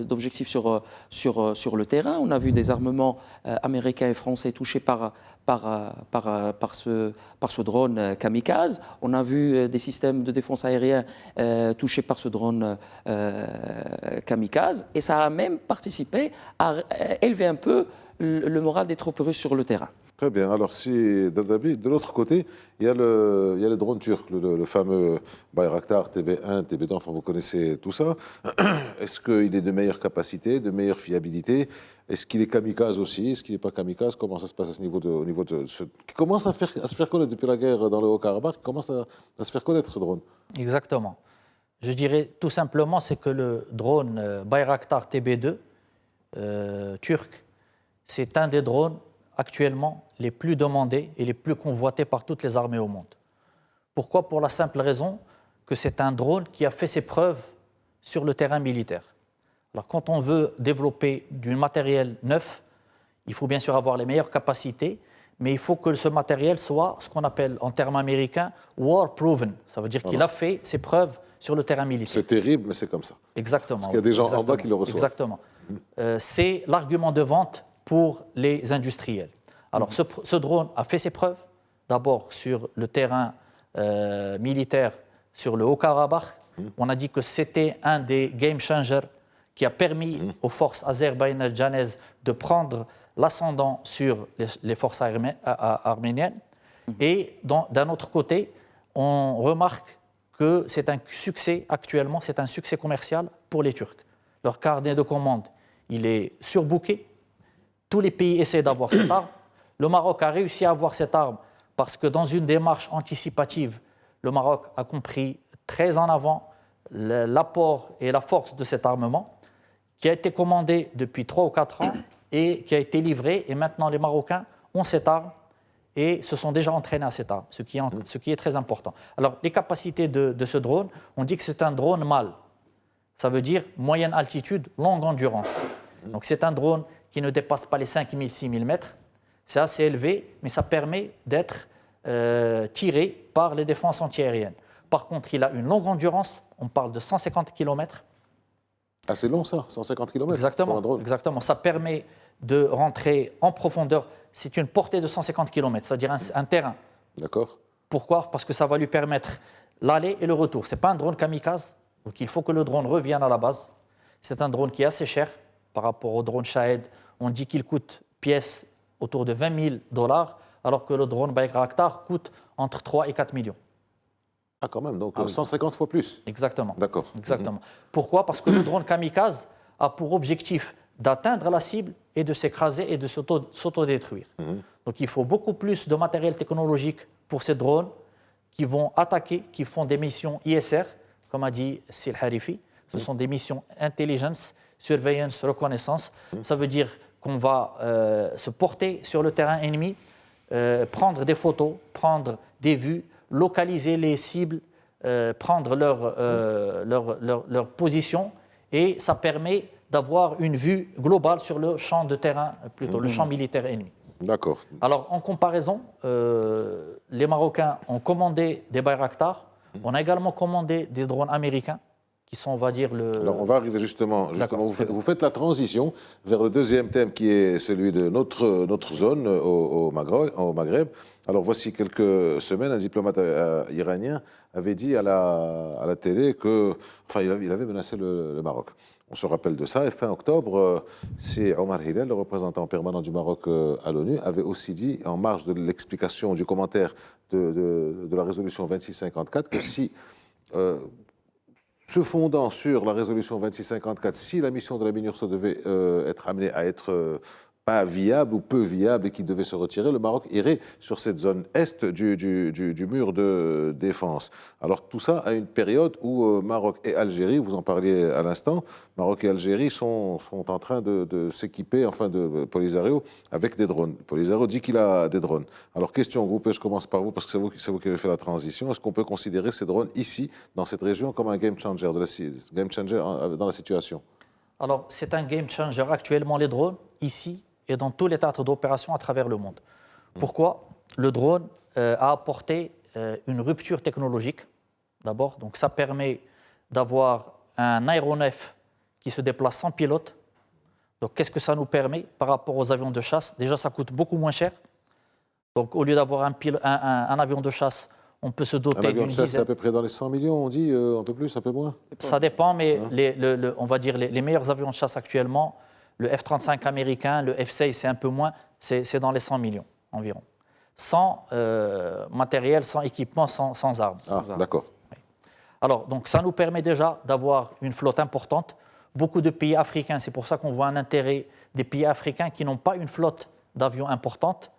d'objectifs sur le terrain. On a vu des armements américains et français touchés par ce drone kamikaze. On a vu des systèmes de défense aérienne touchés par ce drone kamikaze. Et ça a même participé à élever un peu le moral des troupes russes sur le terrain. Très bien. Alors, de l'autre côté, il y a le drone turc, le fameux Bayraktar TB1, TB2, enfin vous connaissez tout ça. Est-ce qu'il est de meilleure capacité, de meilleure fiabilité? Est-ce qu'il est kamikaze aussi? Est-ce qu'il n'est pas kamikaze? Comment ça se passe à ce niveau qui commence à se faire connaître depuis la guerre dans le Haut-Karabakh, qui commence à se faire connaître ce drone? Exactement. Je dirais tout simplement, c'est que le drone Bayraktar TB2 turc, c'est un des drones actuellement les plus demandés et les plus convoités par toutes les armées au monde. Pourquoi? Pour la simple raison que c'est un drone qui a fait ses preuves sur le terrain militaire. Alors quand on veut développer du matériel neuf, il faut bien sûr avoir les meilleures capacités, mais il faut que ce matériel soit ce qu'on appelle en termes américains « war proven ». Ça veut dire qu'il a fait ses preuves sur le terrain militaire. C'est terrible, mais c'est comme ça. Exactement. Parce qu'il y a des gens en bas qui le reçoivent. Exactement. C'est l'argument de vente pour les industriels. Alors, ce drone a fait ses preuves, d'abord sur le terrain militaire, sur le Haut-Karabakh. On a dit que c'était un des game changers qui a permis aux forces azerbaïdjanaises de prendre l'ascendant sur les forces arméniennes. Et d'un autre côté, on remarque que c'est un succès actuellement, c'est un succès commercial pour les Turcs. Leur carnet de commandes, il est surbooké. Tous les pays essaient d'avoir cette arme. Le Maroc a réussi à avoir cette arme parce que dans une démarche anticipative, le Maroc a compris très en avant l'apport et la force de cet armement qui a été commandé depuis 3 ou 4 ans et qui a été livré. Et maintenant, les Marocains ont cette arme et se sont déjà entraînés à cette arme, ce qui est très important. Alors, les capacités de ce drone, on dit que c'est un drone MAL. Ça veut dire moyenne altitude, longue endurance. Donc, c'est un drone qui ne dépasse pas les 5000, 6000 mètres. C'est assez élevé, mais ça permet d'être tiré par les défenses antiaériennes. Par contre, il a une longue endurance, on parle de 150 km. Ah, c'est long ça, 150 km Exactement, pour un drone. exactement. Ça permet de rentrer en profondeur. C'est une portée de 150 km, c'est-à-dire un terrain. D'accord. Pourquoi? Parce que ça va lui permettre l'aller et le retour. Ce n'est pas un drone kamikaze, donc il faut que le drone revienne à la base. C'est un drone qui est assez cher par rapport au drone Shahed. On dit qu'il coûte pièce autour de 20 000 $, alors que le drone Bayraktar coûte entre 3 et 4 millions. Ah, quand même, donc 150 fois plus. Exactement. D'accord. Exactement. Pourquoi? Parce que le drone kamikaze a pour objectif d'atteindre la cible et de s'écraser et de s'autodétruire. Donc il faut beaucoup plus de matériel technologique pour ces drones qui vont attaquer, qui font des missions ISR, comme a dit Sil Harifi. Ce sont des missions intelligence, surveillance, reconnaissance. Ça veut dire qu'on va se porter sur le terrain ennemi, prendre des photos, prendre des vues, localiser les cibles, prendre leur position, et ça permet d'avoir une vue globale sur le champ de terrain, plutôt le champ militaire ennemi. D'accord. Alors, en comparaison, les Marocains ont commandé des Bayraktar. On a également commandé des drones américains, qui sont, on va dire, Alors, on va arriver justement vous faites la transition vers le deuxième thème qui est celui de notre zone au Maghreb. Alors, voici quelques semaines, un diplomate iranien avait dit à la télé il avait menacé le Maroc. On se rappelle de ça. Et fin octobre, c'est Omar Hillel, le représentant permanent du Maroc à l'ONU, avait aussi dit, en marge de l'explication du commentaire de la résolution 2654, que si, se fondant sur la résolution 2654, si la mission de la MINURSO devait être amenée à être pas viable ou peu viable et qui devait se retirer, le Maroc irait sur cette zone est du mur de défense. Alors tout ça à une période où Maroc et Algérie, vous en parliez à l'instant, Maroc et Algérie sont en train de s'équiper, enfin de Polisario, avec des drones. Polisario dit qu'il a des drones. Alors question groupée, je commence par vous parce que c'est vous qui avez fait la transition. Est-ce qu'on peut considérer ces drones ici, dans cette région, comme un game changer dans la situation? Alors, c'est un game changer actuellement, les drones, ici et dans tous les théâtres d'opération à travers le monde. Pourquoi? Le drone a apporté une rupture technologique, d'abord. Donc, ça permet d'avoir un aéronef qui se déplace sans pilote. Donc, qu'est-ce que ça nous permet par rapport aux avions de chasse? Déjà, ça coûte beaucoup moins cher. Donc, au lieu d'avoir un avion de chasse, on peut se doter d'une dizaine. Un avion de chasse, c'est à peu près dans les 100 millions, on dit, un peu plus, un peu moins? Ça dépend, mais on va dire les meilleurs avions de chasse actuellement, le F-35 américain, le F-16, c'est un peu moins, c'est dans les 100 millions environ. Sans matériel, sans équipement, sans armes. Ah, d'accord. Oui. Alors, donc, ça nous permet déjà d'avoir une flotte importante. Beaucoup de pays africains, c'est pour ça qu'on voit un intérêt des pays africains qui n'ont pas une flotte d'avions importante.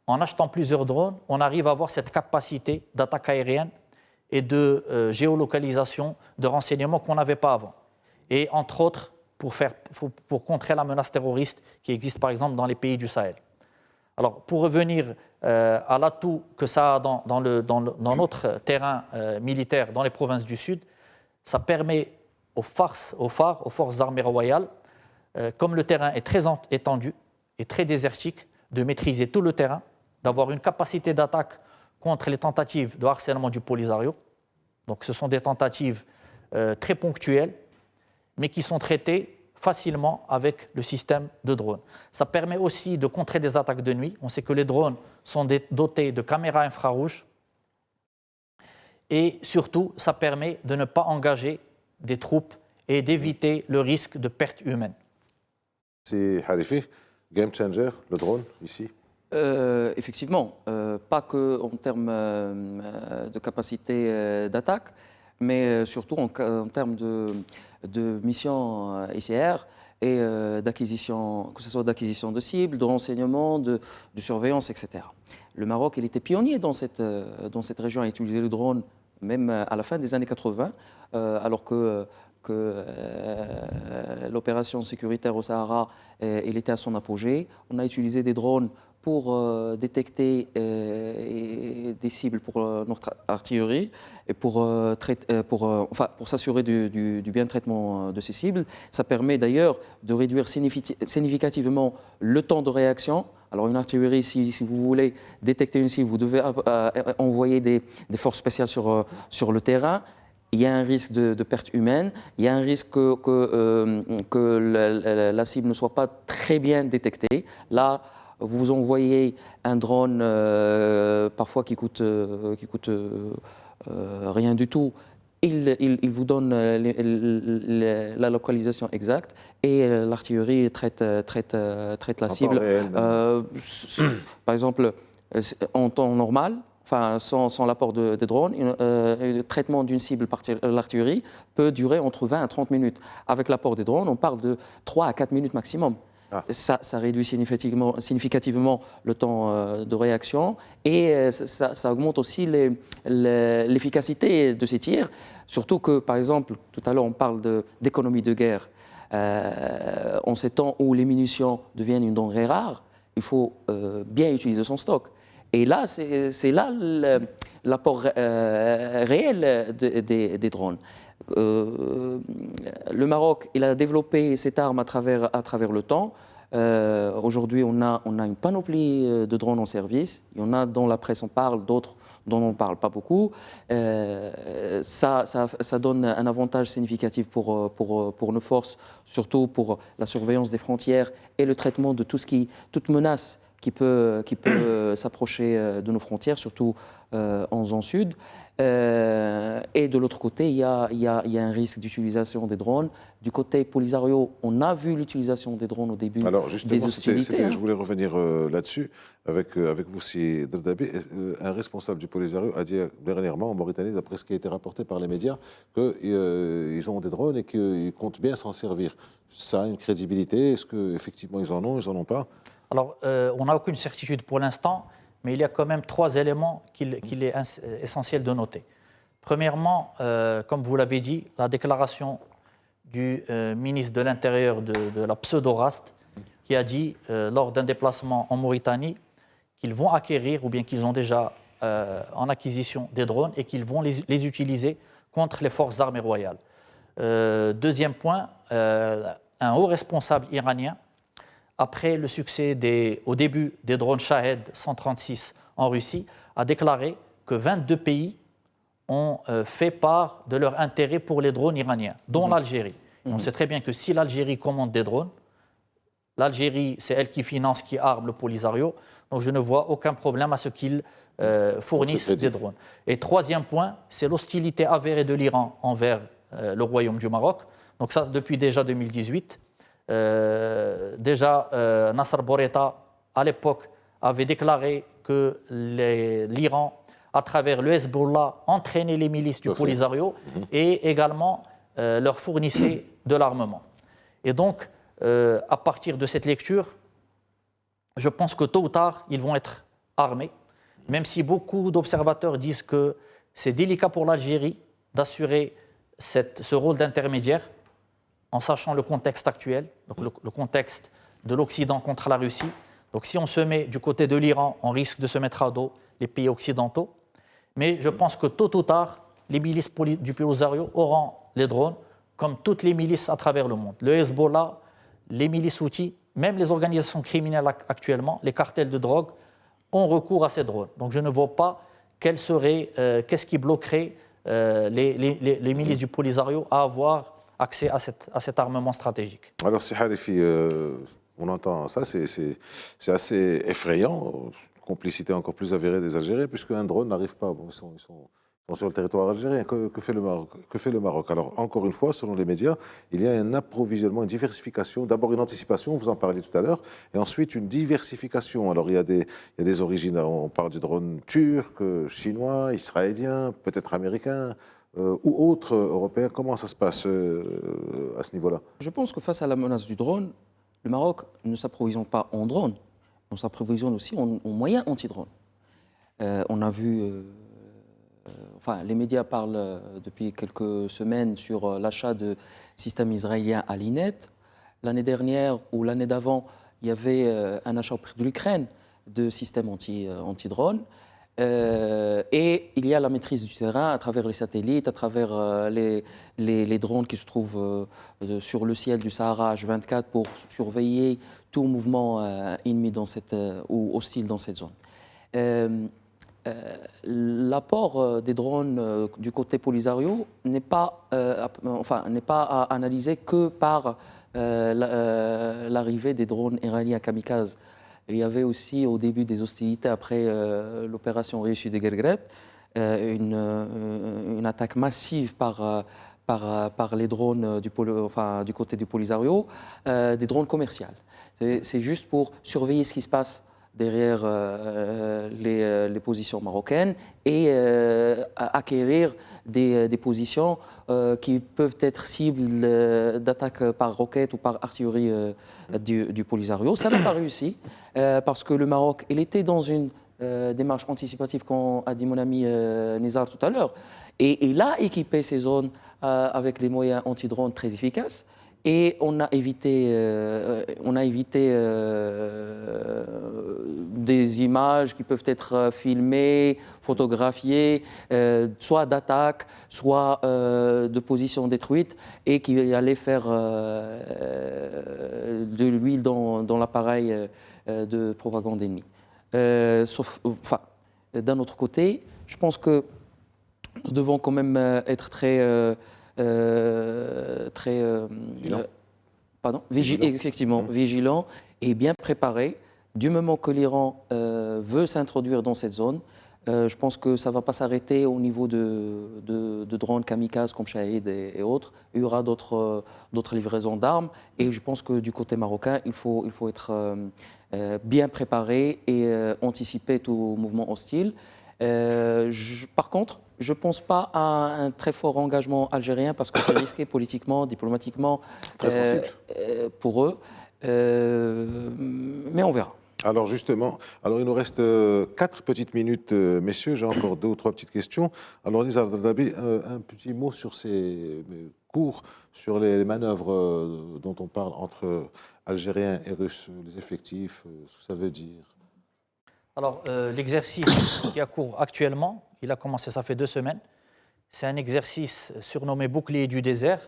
En achetant plusieurs drones, on arrive à avoir cette capacité d'attaque aérienne et de géolocalisation, de renseignement qu'on n'avait pas avant. Et entre autres, pour contrer la menace terroriste qui existe par exemple dans les pays du Sahel. Alors, pour revenir à l'atout que ça a dans notre terrain militaire, dans les provinces du Sud, ça permet aux forces armées royales, comme le terrain est très étendu et très désertique, de maîtriser tout le terrain, d'avoir une capacité d'attaque contre les tentatives de harcèlement du Polisario. Donc, ce sont des tentatives très ponctuelles, mais qui sont traitées facilement avec le système de drone. Ça permet aussi de contrer des attaques de nuit. On sait que les drones sont dotés de caméras infrarouges. Et surtout, ça permet de ne pas engager des troupes et d'éviter le risque de perte humaine. C'est Harifi, game changer, le drone, ici? Effectivement, pas que en termes de capacité d'attaque, mais surtout en termes de mission ICR et d'acquisition, que ce soit d'acquisition de cibles, de renseignements, de surveillance, etc. Le Maroc, il était pionnier dans cette région à utiliser le drone, même à la fin des années 80, alors que l'opération sécuritaire au Sahara, il était à son apogée. On a utilisé des drones pour détecter des cibles pour notre artillerie et pour s'assurer du bien traitement de ces cibles. Ça permet d'ailleurs de réduire significativement le temps de réaction Alors une artillerie, si vous voulez détecter une cible, vous devez envoyer des forces spéciales sur le terrain. Il y a un risque de perte humaine, il y a un risque que la cible ne soit pas très bien détectée. Là, vous envoyez un drone parfois qui coûte rien du tout. Il vous donne la localisation exacte et l'artillerie traite la cible. Par exemple, en temps normal, enfin, sans l'apport des drones, le traitement d'une cible par l'artillerie peut durer entre 20 à 30 minutes. Avec l'apport des drones, on parle de 3 à 4 minutes maximum. Ça réduit significativement le temps de réaction et ça augmente aussi l'efficacité de ces tirs. Surtout que, par exemple, tout à l'heure, on parle d'économie de guerre. En ces temps où les munitions deviennent une denrée rare, il faut bien utiliser son stock. Et là, c'est là l'apport réel des drones. Le Maroc, il a développé cette arme à travers le temps. Aujourd'hui, on a une panoplie de drones en service. Il y en a dont la presse en parle, d'autres dont on ne parle pas beaucoup. Ça donne un avantage significatif pour nos forces, surtout pour la surveillance des frontières et le traitement de toute menace qui peut s'approcher de nos frontières, surtout en zone sud. Et de l'autre côté, il y a un risque d'utilisation des drones. Du côté Polisario, on a vu l'utilisation des drones au début des hostilités. Je voulais revenir là-dessus avec vous, si Dardabé. Un responsable du Polisario a dit dernièrement en Mauritanie, d'après ce qui a été rapporté par les médias, qu'ils ont des drones et qu'ils comptent bien s'en servir. Ça a une crédibilité? Est-ce qu'effectivement ils en ont pas? Alors, on n'a aucune certitude pour l'instant, mais il y a quand même 3 éléments qu'il est essentiel de noter. Premièrement, comme vous l'avez dit, la déclaration du ministre de l'Intérieur de la pseudo-RAST, qui a dit, lors d'un déplacement en Mauritanie, qu'ils vont acquérir ou bien qu'ils ont déjà en acquisition des drones et qu'ils vont les utiliser contre les forces armées royales. Deuxième point, un haut responsable iranien, après le succès au début des drones Shahed 136 en Russie, a déclaré que 22 pays ont fait part de leur intérêt pour les drones iraniens, dont l'Algérie. On sait très bien que si l'Algérie commande des drones, l'Algérie, c'est elle qui finance, qui arme le Polisario, donc je ne vois aucun problème à ce qu'ils fournissent des drones. Et troisième point, c'est l'hostilité avérée de l'Iran envers le Royaume du Maroc, donc ça depuis déjà 2018. Nasser Bourreta, à l'époque, avait déclaré que l'Iran, à travers le Hezbollah, entraînait les milices du Polisario et également leur fournissait de l'armement. Et donc, à partir de cette lecture, je pense que tôt ou tard, ils vont être armés, même si beaucoup d'observateurs disent que c'est délicat pour l'Algérie d'assurer ce rôle d'intermédiaire, en sachant le contexte actuel, donc le contexte de l'Occident contre la Russie. Donc si on se met du côté de l'Iran, on risque de se mettre à dos les pays occidentaux. Mais je pense que tôt ou tard, les milices du Polisario auront les drones, comme toutes les milices à travers le monde. Le Hezbollah, les milices houthis, même les organisations criminelles actuellement, les cartels de drogue, ont recours à ces drones. Donc je ne vois pas qu'est-ce qui bloquerait les milices du Polisario à avoir accès à cet armement stratégique. Alors, si Harifi, on entend ça, c'est assez effrayant, complicité encore plus avérée des Algériens, puisqu'un drone n'arrive pas. Bon, ils sont sur le territoire algérien. Que fait le Maroc? Alors, encore une fois, selon les médias, il y a un approvisionnement, une diversification, d'abord une anticipation, vous en parliez tout à l'heure, et ensuite une diversification. Alors, il y a des origines, on parle du drone turc, chinois, israélien, peut-être américain, ou autres européens. Comment ça se passe à ce niveau-là? Je pense que face à la menace du drone, le Maroc ne s'approvisionne pas en drone, on s'approvisionne aussi en moyens anti-drone. On a vu, les médias parlent depuis quelques semaines sur l'achat de systèmes israéliens à l'INET. L'année dernière ou l'année d'avant, il y avait un achat auprès de l'Ukraine de systèmes anti-drone. Et il y a la maîtrise du terrain à travers les satellites, à travers les drones qui se trouvent sur le ciel du Sahara H24 pour surveiller tout mouvement ennemi ou hostile dans cette zone. L'apport des drones du côté Polisario n'est pas à analyser que par l'arrivée des drones iraniens kamikazes. Il y avait aussi au début des hostilités après l'opération réussie de Gergret une attaque massive par les drones du côté du Polisario, des drones commerciaux. C'est juste pour surveiller ce qui se passe derrière les positions marocaines et acquérir des positions qui peuvent être cibles d'attaques par roquette ou par artillerie du Polisario. Ça n'a pas réussi parce que le Maroc, il était dans une démarche anticipative, comme a dit mon ami Nizar tout à l'heure, et il a équipé ces zones avec des moyens anti-drones très efficaces. Et on a évité des images qui peuvent être filmées, photographiées, soit d'attaques, soit de positions détruites, et qui allaient faire de l'huile dans l'appareil de propagande ennemie. D'un autre côté, je pense que nous devons quand même être très vigilant et bien préparé. Du moment que l'Iran veut s'introduire dans cette zone, je pense que ça ne va pas s'arrêter au niveau de drones kamikazes comme Shahid et autres. Il y aura d'autres livraisons d'armes. Et je pense que du côté marocain, il faut être bien préparé et anticiper tout mouvement hostile. Par contre, je ne pense pas à un très fort engagement algérien parce que c'est risqué politiquement, diplomatiquement pour eux. Mais on verra. Alors justement, il nous reste 4 petites minutes, messieurs. J'ai encore 2 ou 3 petites questions. Alors Nizar Dardabi, un petit mot sur ces cours, sur les manœuvres dont on parle entre Algériens et Russes, les effectifs, ce que ça veut dire. Alors, l'exercice qui a cours actuellement, il a commencé, ça fait 2 semaines. C'est un exercice surnommé bouclier du désert.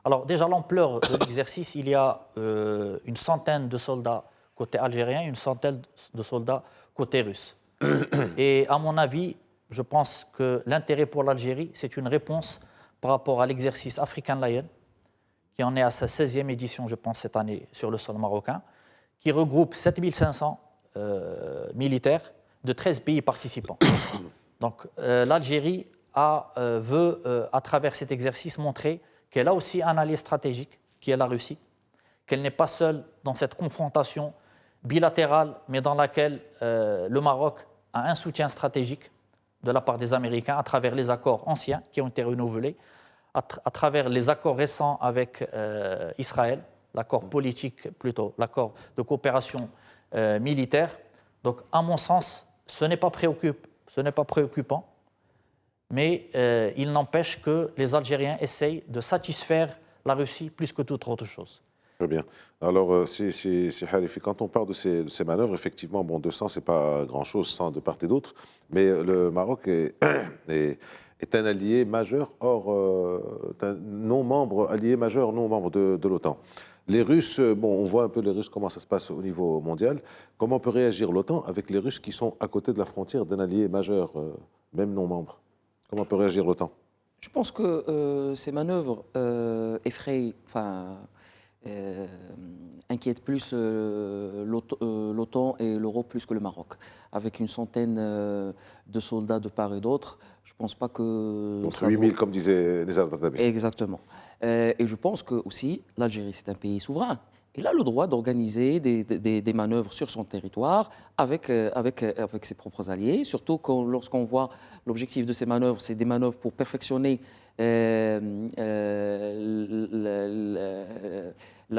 Alors, déjà, l'ampleur de l'exercice, il y a une centaine de soldats côté algérien, une centaine de soldats côté russe. Et à mon avis, je pense que l'intérêt pour l'Algérie, c'est une réponse par rapport à l'exercice African Lion, qui en est à sa 16e édition, je pense, cette année sur le sol marocain, qui regroupe 7500 militaires de 13 pays participants. Donc l'Algérie veut, à travers cet exercice, montrer qu'elle a aussi un allié stratégique, qui est la Russie, qu'elle n'est pas seule dans cette confrontation bilatérale, mais dans laquelle le Maroc a un soutien stratégique de la part des Américains à travers les accords anciens qui ont été renouvelés, à travers les accords récents avec Israël, l'accord politique plutôt, l'accord de coopération militaire. Donc, à mon sens, ce n'est pas préoccupant, mais il n'empêche que les Algériens essayent de satisfaire la Russie plus que toute autre chose. Très bien. Alors, c'est Halifi, quand on parle de ces manœuvres, effectivement, 200, ce n'est pas grand-chose, 100 de part et d'autre, mais le Maroc est un allié majeur, un non-membre, allié majeur, non-membre de l'OTAN. Les Russes, on voit un peu les Russes, comment ça se passe au niveau mondial. Comment peut réagir l'OTAN avec les Russes qui sont à côté de la frontière d'un allié majeur, même non-membre? Comment peut réagir l'OTAN? Je pense que ces manœuvres inquiètent plus l'OTAN et l'Europe plus que le Maroc. Avec une centaine de soldats de part et d'autre, je ne pense pas que... Donc 8000, comme disait Nizar Dardabi. Exactement. Et je pense que aussi l'Algérie, c'est un pays souverain. Il a le droit d'organiser des manœuvres sur son territoire avec ses propres alliés, surtout lorsqu'on voit l'objectif de ces manœuvres, c'est des manœuvres pour perfectionner la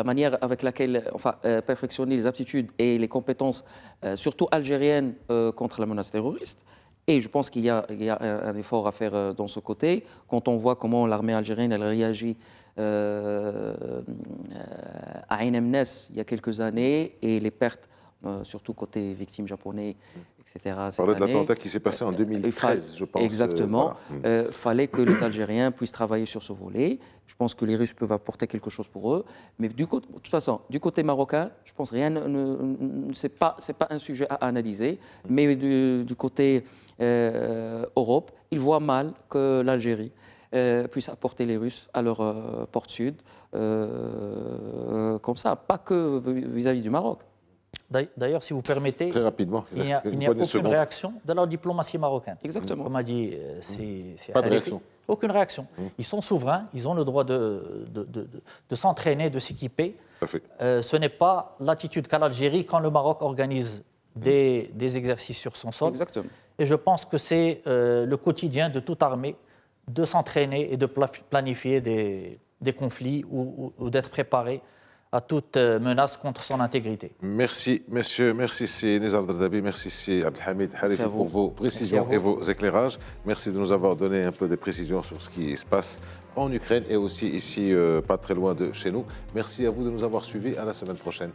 manière avec laquelle, perfectionner les aptitudes et les compétences, surtout algériennes, contre la menace terroriste. Et je pense qu'il y a un effort à faire dans ce côté. Quand on voit comment l'armée algérienne elle réagit à Ain Mnes il y a quelques années et les pertes surtout côté victimes japonais, etc. On parlait de l'attentat qui s'est passé en 2013, je pense. Exactement. Voilà. Fallait que les Algériens puissent travailler sur ce volet. Je pense que les Russes peuvent apporter quelque chose pour eux. Mais de toute façon, du côté marocain, je pense rien, c'est pas un sujet à analyser. Mais du côté Europe, ils voient mal que l'Algérie puisse apporter les Russes à leur porte sud, comme ça, pas que vis-à-vis du Maroc. D'ailleurs, si vous permettez, Très rapidement, il n'y a aucune réaction de la diplomatie marocaine. Exactement. Comme a dit, c'est Pas de réaction. Aucune réaction. Ils sont souverains, ils ont le droit de s'entraîner, de s'équiper. Ce n'est pas l'attitude qu'a l'Algérie quand le Maroc organise des exercices sur son sol. Exactement. Et je pense que c'est le quotidien de toute armée de s'entraîner et de planifier des conflits ou d'être préparé à toute menace contre son intégrité. Merci, messieurs. Merci, c'est Nizar Dardabi. Merci, c'est Abdelhamid Harifi pour vos précisions et vos éclairages. Merci de nous avoir donné un peu de précisions sur ce qui se passe en Ukraine et aussi ici, pas très loin de chez nous. Merci à vous de nous avoir suivis. À la semaine prochaine.